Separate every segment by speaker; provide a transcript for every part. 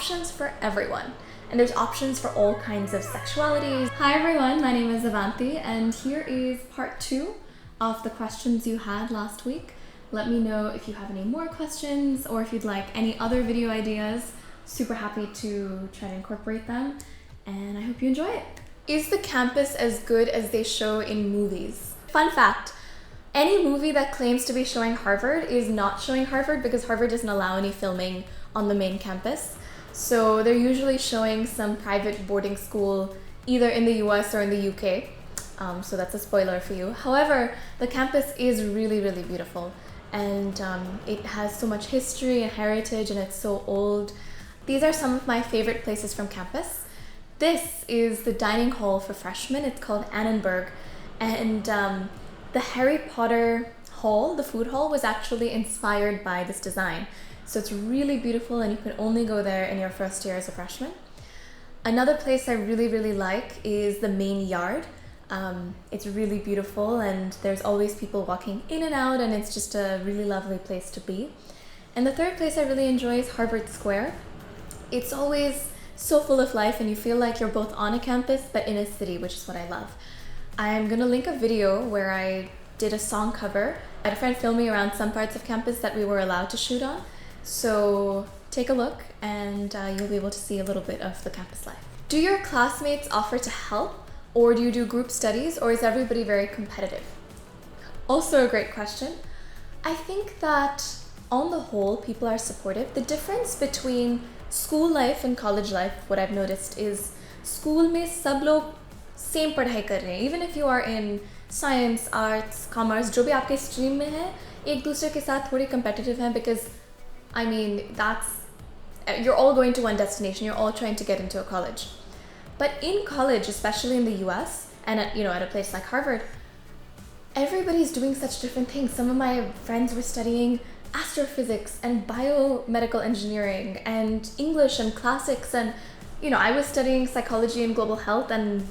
Speaker 1: options for everyone. And there's options for all kinds of sexualities. Hi everyone, my name is Avanti, and here is part 2 of the questions you had last week. Let me know if you have any more questions or if you'd like any other video ideas. Super happy to try to incorporate them, and I hope you enjoy it. Is the campus as good as they show in movies? Fun fact, any movie that claims to be showing Harvard is not showing Harvard because Harvard doesn't allow any filming on the main campus. So they're usually showing some private boarding school either in the US or in the UK. So that's a spoiler for you. However, the campus is really, really beautiful, and it has so much history and heritage, and it's so old. These are some of my favorite places from campus. This is the dining hall for freshmen. It's called Annenberg, and the Harry Potter hall, the food hall, was actually inspired by this design. So it's really beautiful, and you can only go there in your first year as a freshman. Another place I really, really like is the main yard. It's really beautiful, and there's always people walking in and out, and it's just a really lovely place to be. And the third place I really enjoy is Harvard Square. It's always so full of life, and you feel like you're both on a campus but in a city, which is what I love. I'm gonna link a video where I did a song cover. I had a friend film me around some parts of campus that we were allowed to shoot on. So take a look, and you'll be able to see a little bit of the campus life. Do your classmates offer to help, or do you do group studies, or is everybody very competitive? Also a great question. I think that on the whole, people are supportive. The difference between school life and college life, what I've noticed is school mein sab log same padhai kar rahe hain. Even if you are in science, arts, commerce, jo bhi aapke stream mein hai, ek dusre ke sath thodi competitive hain, because I mean, you're all going to one destination. You're all trying to get into a college. But in college, especially in the US, and at a place like Harvard, everybody's doing such different things. Some of my friends were studying astrophysics and biomedical engineering and English and classics, and I was studying psychology and global health and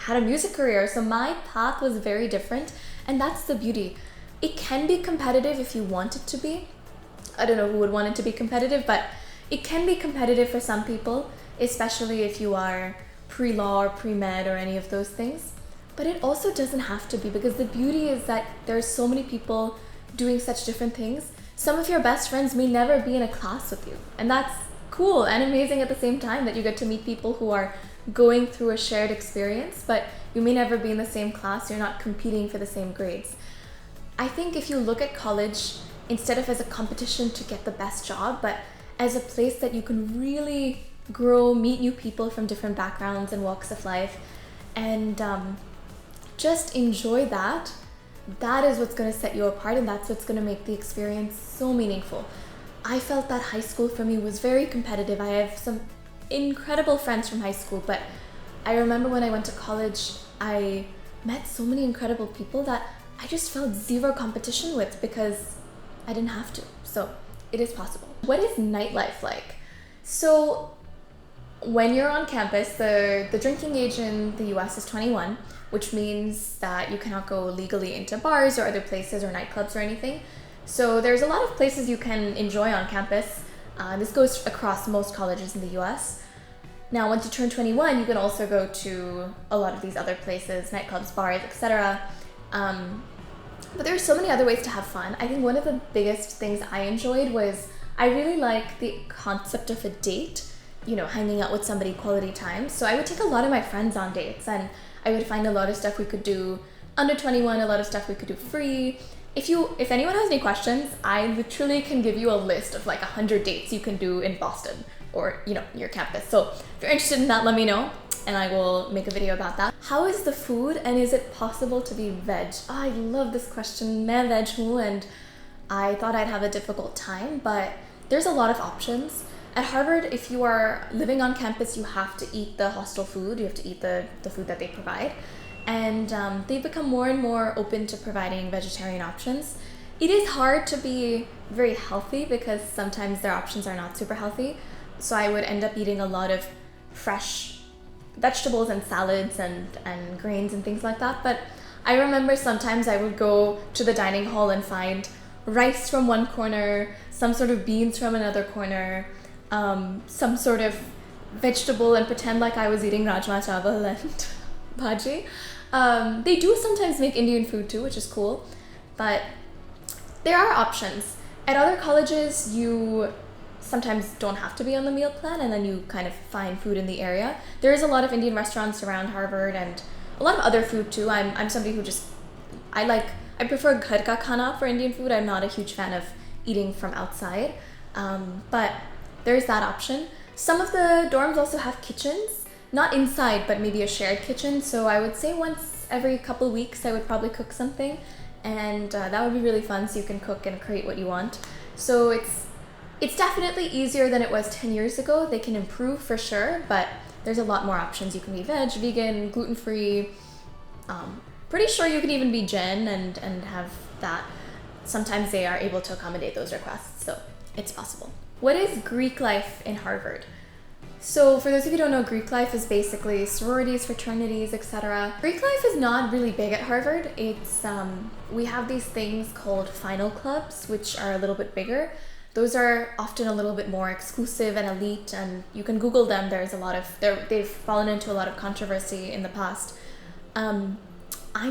Speaker 1: had a music career. So my path was very different, and that's the beauty. It can be competitive if you want it to be. I don't know who would want it to be competitive, but it can be competitive for some people, especially if you are pre-law or pre-med or any of those things. But it also doesn't have to be, because the beauty is that there's so many people doing such different things. Some of your best friends may never be in a class with you, and that's cool and amazing at the same time, that you get to meet people who are going through a shared experience, but you may never be in the same class. You're not competing for the same grades. I think if you look at college instead of as a competition to get the best job, but as a place that you can really grow, meet new people from different backgrounds and walks of life, and just enjoy that. That is what's going to set you apart, and that's what's going to make the experience so meaningful. I felt that high school for me was very competitive. I have some incredible friends from high school, but I remember when I went to college, I met so many incredible people that I just felt zero competition with, because I didn't have to. So it is possible. What is nightlife like? So when you're on campus, the drinking age in the US is 21, which means that you cannot go legally into bars or other places or nightclubs or anything. So there's a lot of places you can enjoy on campus. This goes across most colleges in the US. Now, once you turn 21, you can also go to a lot of these other places, nightclubs, bars, etc. But there are so many other ways to have fun. I think one of the biggest things I enjoyed was, I really like the concept of a date, hanging out with somebody, quality time. So I would take a lot of my friends on dates, and I would find a lot of stuff we could do under 21, a lot of stuff we could do free. If anyone has any questions, I literally can give you a list of like 100 dates you can do in Boston or, your campus. So if you're interested in that, let me know, and I will make a video about that. How is the food, and is it possible to be veg? I love this question. Main veg hu, and I thought I'd have a difficult time, but there's a lot of options. At Harvard, if you are living on campus, you have to eat the hostel food. You have to eat the food that they provide. And they've become more and more open to providing vegetarian options. It is hard to be very healthy because sometimes their options are not super healthy. So I would end up eating a lot of fresh vegetables and salads and grains and things like that. But I remember sometimes I would go to the dining hall and find rice from one corner, some sort of beans from another corner, some sort of vegetable and pretend like I was eating rajma chawal and bhaji. They do sometimes make Indian food too, which is cool, but there are options. At other colleges, you sometimes don't have to be on the meal plan, and then you kind of find food in the area. There is a lot of Indian restaurants around Harvard and a lot of other food too. I'm somebody who just, I prefer ghar ka khana for Indian food. I'm not a huge fan of eating from outside, but there's that option. Some of the dorms also have kitchens, not inside, but maybe a shared kitchen. So I would say once every couple of weeks, I would probably cook something, and that would be really fun. So you can cook and create what you want. So it's definitely easier than it was 10 years ago. They can improve for sure, but there's a lot more options. You can be veg, vegan, gluten-free. Pretty sure you can even be Gen and have that. Sometimes they are able to accommodate those requests, so it's possible. What is Greek life in Harvard? So for those of you who don't know, Greek life is basically sororities, fraternities, etc. Greek life is not really big at Harvard. It's we have these things called final clubs, which are a little bit bigger. Those are often a little bit more exclusive and elite, and you can Google them. There's a lot of, they've fallen into a lot of controversy in the past. I'm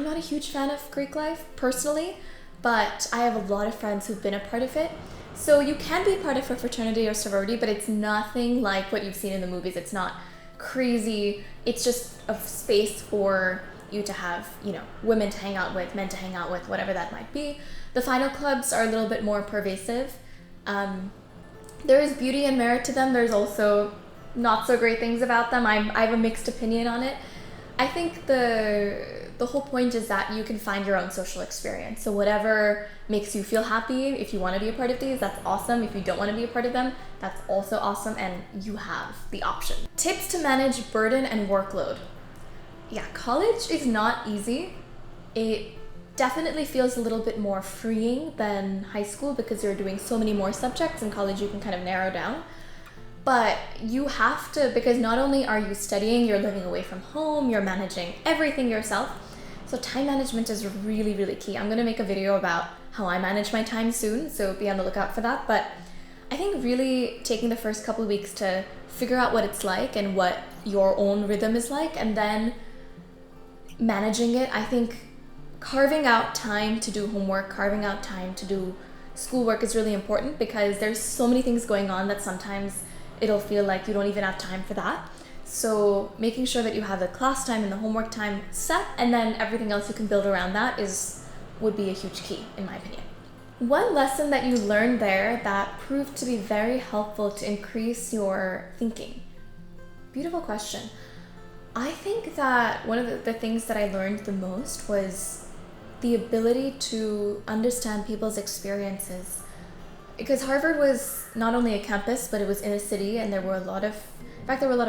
Speaker 1: not a huge fan of Greek life personally, but I have a lot of friends who've been a part of it. So you can be part of a fraternity or sorority, but it's nothing like what you've seen in the movies. It's not crazy. It's just a space for you to have, women to hang out with, men to hang out with, whatever that might be. The final clubs are a little bit more pervasive. There is beauty and merit to them. There's also not so great things about them. I have a mixed opinion on it. I think the whole point is that you can find your own social experience. So whatever makes you feel happy, if you want to be a part of these, that's awesome. If you don't want to be a part of them, that's also awesome, and you have the option. Tips to manage burden and workload. Yeah, college is not easy. It definitely feels a little bit more freeing than high school because you're doing so many more subjects. In college, you can kind of narrow down. But you have to, because not only are you studying, you're living away from home, you're managing everything yourself. So time management is really, really key. I'm going to make a video about how I manage my time soon, so be on the lookout for that. But I think really taking the first couple of weeks to figure out what it's like and what your own rhythm is like, and then managing it. I think carving out time to do homework, carving out time to do schoolwork is really important, because there's so many things going on that sometimes it'll feel like you don't even have time for that. So making sure that you have the class time and the homework time set, and then everything else you can build around that would be a huge key, in my opinion. One lesson that you learned there that proved to be very helpful to increase your thinking. Beautiful question. I think that one of the things that I learned the most was the ability to understand people's experiences. Because Harvard was not only a campus, but it was in a city, and there were a lot of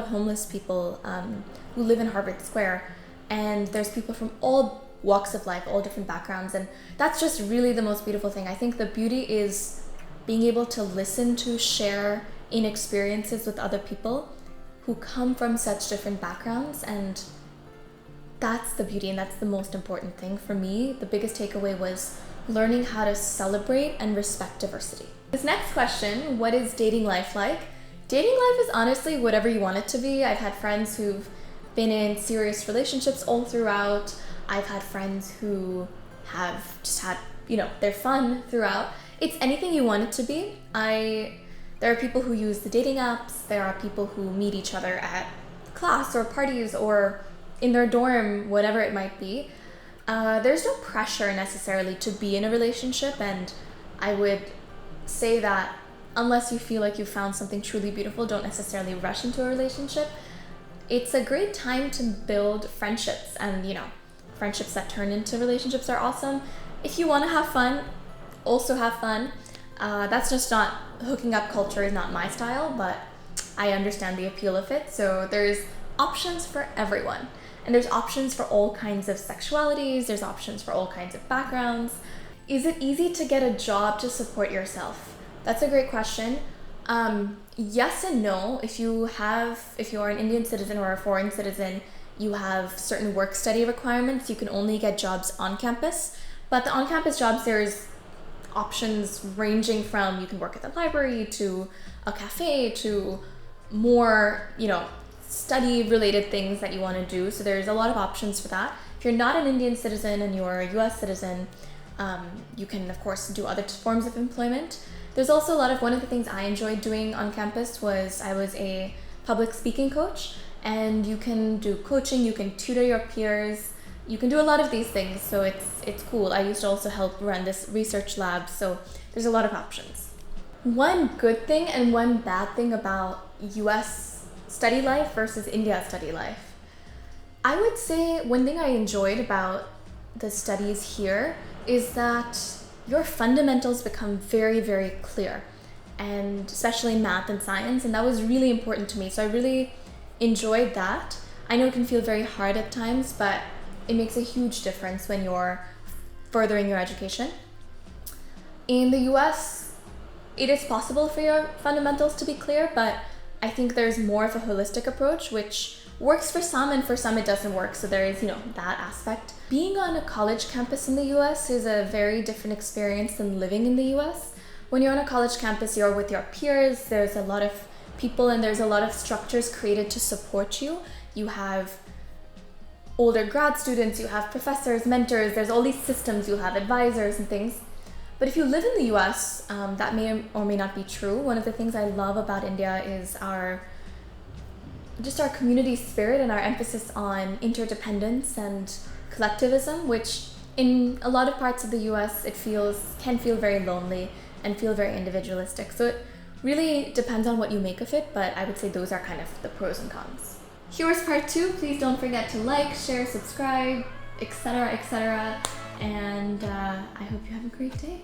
Speaker 1: homeless people who live in Harvard Square, and there's people from all walks of life, all different backgrounds, and that's just really the most beautiful thing. I think the beauty is being able to listen to, share in experiences with other people who come from such different backgrounds, and that's the beauty, and that's the most important thing for me. The biggest takeaway was learning how to celebrate and respect diversity. This next question, what is dating life like? Dating life is honestly whatever you want it to be. I've had friends who've been in serious relationships all throughout. I've had friends who have just had, they're fun throughout. It's anything you want it to be. There are people who use the dating apps. There are people who meet each other at class or parties or in their dorm, whatever it might be. There's no pressure necessarily to be in a relationship, and I would say that unless you feel like you found something truly beautiful, don't necessarily rush into a relationship. It's a great time to build friendships, and friendships that turn into relationships are awesome. If you want to have fun, also have fun. That's just not, hooking up culture is not my style, but I understand the appeal of it. So there's options for everyone. And there's options for all kinds of sexualities. There's options for all kinds of backgrounds. Is it easy to get a job to support yourself? That's a great question. Yes and no. If you are an Indian citizen or a foreign citizen, you have certain work study requirements. You can only get jobs on campus. But the on-campus jobs, there's options ranging from you can work at the library to a cafe to more, study related things that you want to do. So there's a lot of options for that. If you're not an Indian citizen and you're a US citizen, you can of course do other forms of employment. There's also one of the things I enjoyed doing on campus was I was a public speaking coach, and you can do coaching, you can tutor your peers, you can do a lot of these things, so it's cool. I used to also help run this research lab, so there's a lot of options. One good thing and one bad thing about US study life versus India study life. I would say one thing I enjoyed about the studies here is that your fundamentals become very, very clear, and especially math and science, and that was really important to me. So I really enjoyed that. I know it can feel very hard at times, but it makes a huge difference when you're furthering your education. In the US, it is possible for your fundamentals to be clear, but I think there's more of a holistic approach, which works for some and for some it doesn't work. So there is, that aspect. Being on a college campus in the US is a very different experience than living in the US. When you're on a college campus, you're with your peers, there's a lot of people and there's a lot of structures created to support you. You have older grad students, you have professors, mentors, there's all these systems, you have advisors and things. But if you live in the US, that may or may not be true. One of the things I love about India is our community spirit and our emphasis on interdependence and collectivism, which in a lot of parts of the US can feel very lonely and feel very individualistic. So it really depends on what you make of it, but I would say those are kind of the pros and cons. Here's part 2. Please don't forget to like, share, subscribe, etc., etc. And I hope you have a great day.